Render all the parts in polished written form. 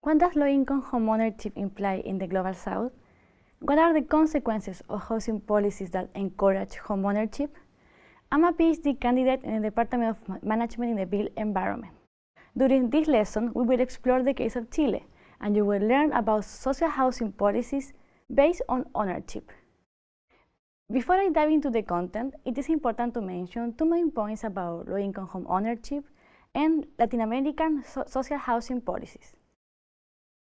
What does low-income homeownership imply in the Global South? What are the consequences of housing policies that encourage homeownership? I'm a PhD candidate in the Department of Management in the Built Environment. During this lesson, we will explore the case of Chile, and you will learn about social housing policies based on ownership. Before I dive into the content, it is important to mention two main points about low-income home ownership and Latin American social housing policies.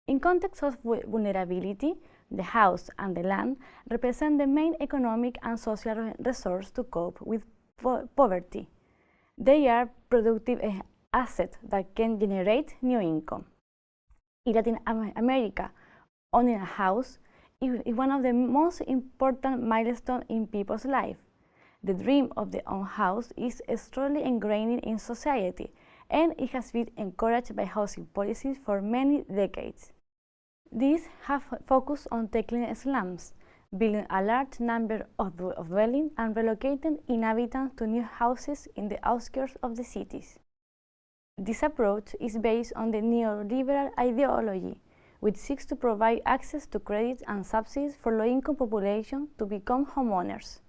In context of vulnerability, the house and the land represent the main economic and social resource to cope with poverty. They are productive assets that can generate new income. In Latin America, owning a house is one of the most important milestones in people's life. The dream of the own house is strongly ingrained in society, and it has been encouraged by housing policies for many decades. These have focused on tackling slums, building a large number of dwellings and relocating inhabitants to new houses in the outskirts of the cities. This approach is based on the neoliberal ideology, which seeks to provide access to credit and subsidies for low-income population to become homeowners.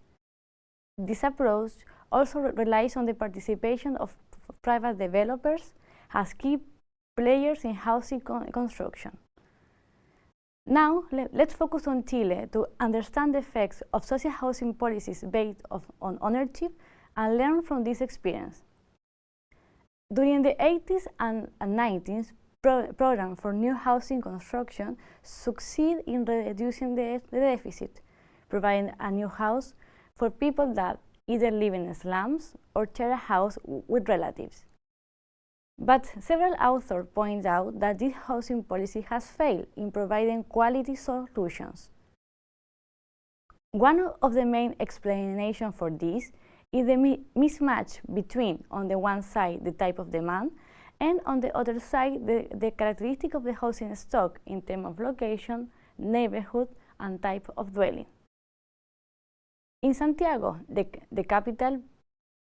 This approach also relies on the participation of private developers as key players in housing construction. Now, let's focus on Chile to understand the effects of social housing policies based on ownership and learn from this experience. During the 80s and 90s, programs for new housing construction succeed in reducing the deficit, providing a new house for people that either live in slums or share a house with relatives. But several authors point out that this housing policy has failed in providing quality solutions. One of the main explanations for this is the mismatch between, on the one side, the type of demand, and on the other side, the characteristic of the housing stock in terms of location, neighborhood, and type of dwelling. In Santiago, the capital,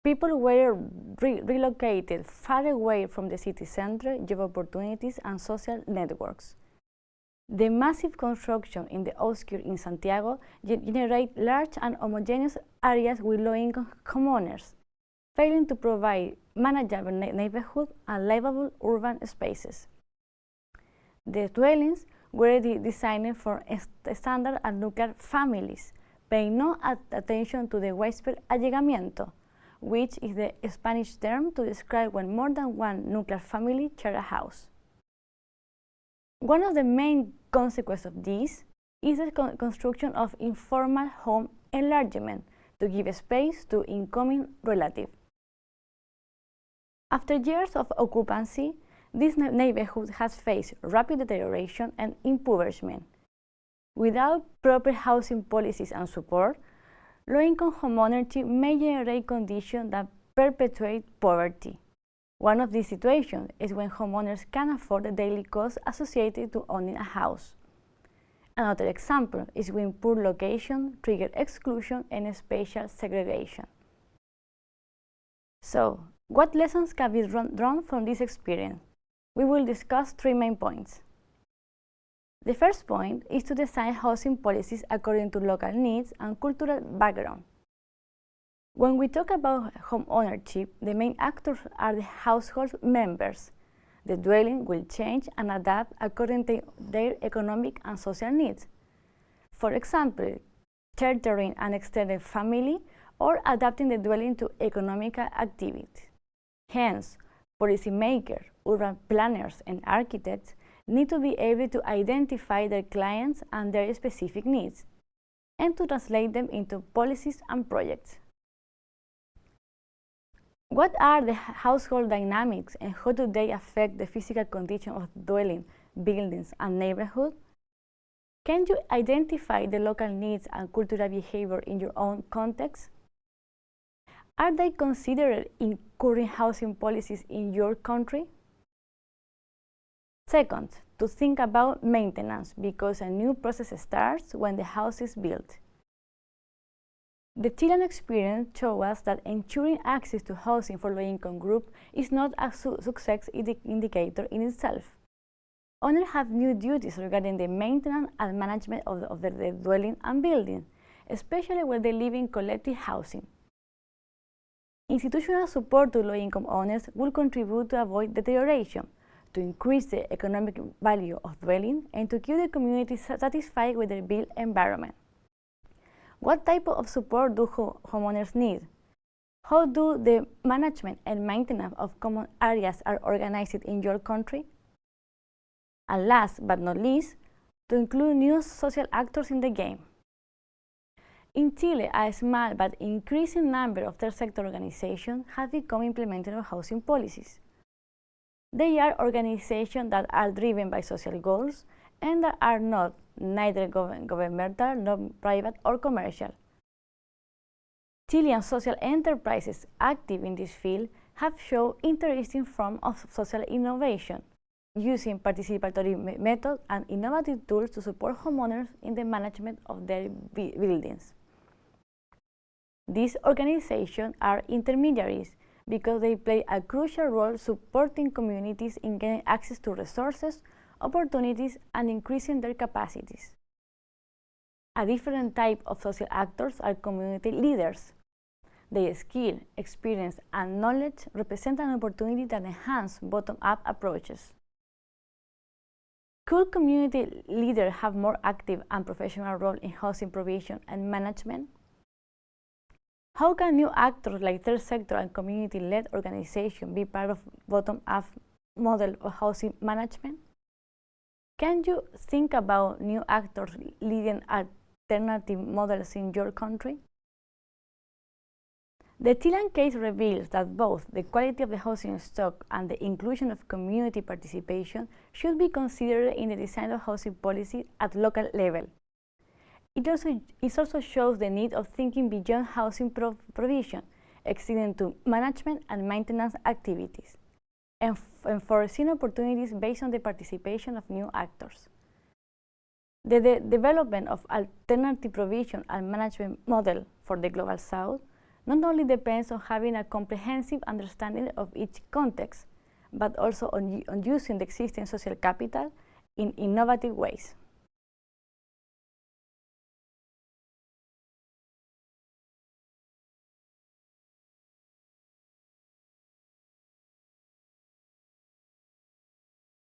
people were relocated far away from the city center, job opportunities, and social networks. The massive construction in the outskirts in Santiago generate large and homogeneous areas with low-income homeowners, failing to provide manageable neighborhood and livable urban spaces. The dwellings were designed for standard and nuclear families, paying no attention to the widespread allegamiento, which is the Spanish term to describe when more than one nuclear family share a house. One of the main consequences of this is the construction of informal home enlargement to give space to incoming relatives. After years of occupancy, this neighborhood has faced rapid deterioration and impoverishment. Without proper housing policies and support, low-income homeownership may generate conditions that perpetuate poverty. One of these situations is when homeowners can't afford the daily costs associated to owning a house. Another example is when poor location triggers exclusion and spatial segregation. So, what lessons can be drawn from this experience? We will discuss three main points. The first point is to design housing policies according to local needs and cultural background. When we talk about home ownership, the main actors are the household members. The dwelling will change and adapt according to their economic and social needs. For example, sheltering an extended family or adapting the dwelling to economic activity. Hence, policymakers, urban planners, and architects need to be able to identify their clients and their specific needs, and to translate them into policies and projects. What are the household dynamics and how do they affect the physical condition of dwelling, buildings, and neighborhood? Can you identify the local needs and cultural behavior in your own context? Are they considered in current housing policies in your country? Second, to think about maintenance, because a new process starts when the house is built. The Chilean experience shows us that ensuring access to housing for low-income groups is not a success indicator in itself. Owners have new duties regarding the maintenance and management of their dwelling and building, especially when they live in collective housing. Institutional support to low-income owners will contribute to avoid deterioration, to increase the economic value of dwelling, and to keep the community satisfied with their built environment. What type of support do homeowners need? How do the management and maintenance of common areas are organized in your country? And last but not least, to include new social actors in the game. In Chile, a small but increasing number of third-sector organizations have become implementers of housing policies. They are organizations that are driven by social goals and that are not neither governmental nor private or commercial. Chilean social enterprises active in this field have shown interesting forms of social innovation, using participatory methods and innovative tools to support homeowners in the management of their buildings. These organizations are intermediaries because they play a crucial role supporting communities in getting access to resources, opportunities, and increasing their capacities. A different type of social actors are community leaders. Their skill, experience, and knowledge represent an opportunity that enhance bottom-up approaches. Could community leaders have more active and professional role in housing provision and management? How can new actors like third sector and community-led organizations be part of bottom-up model of housing management? Can you think about new actors leading alternative models in your country? The Chilean case reveals that both the quality of the housing stock and the inclusion of community participation should be considered in the design of housing policy at local level. It also shows the need of thinking beyond housing provision, extending to management and maintenance activities, and foreseeing opportunities based on the participation of new actors. The development of alternative provision and management model for the Global South not only depends on having a comprehensive understanding of each context, but also on using the existing social capital in innovative ways.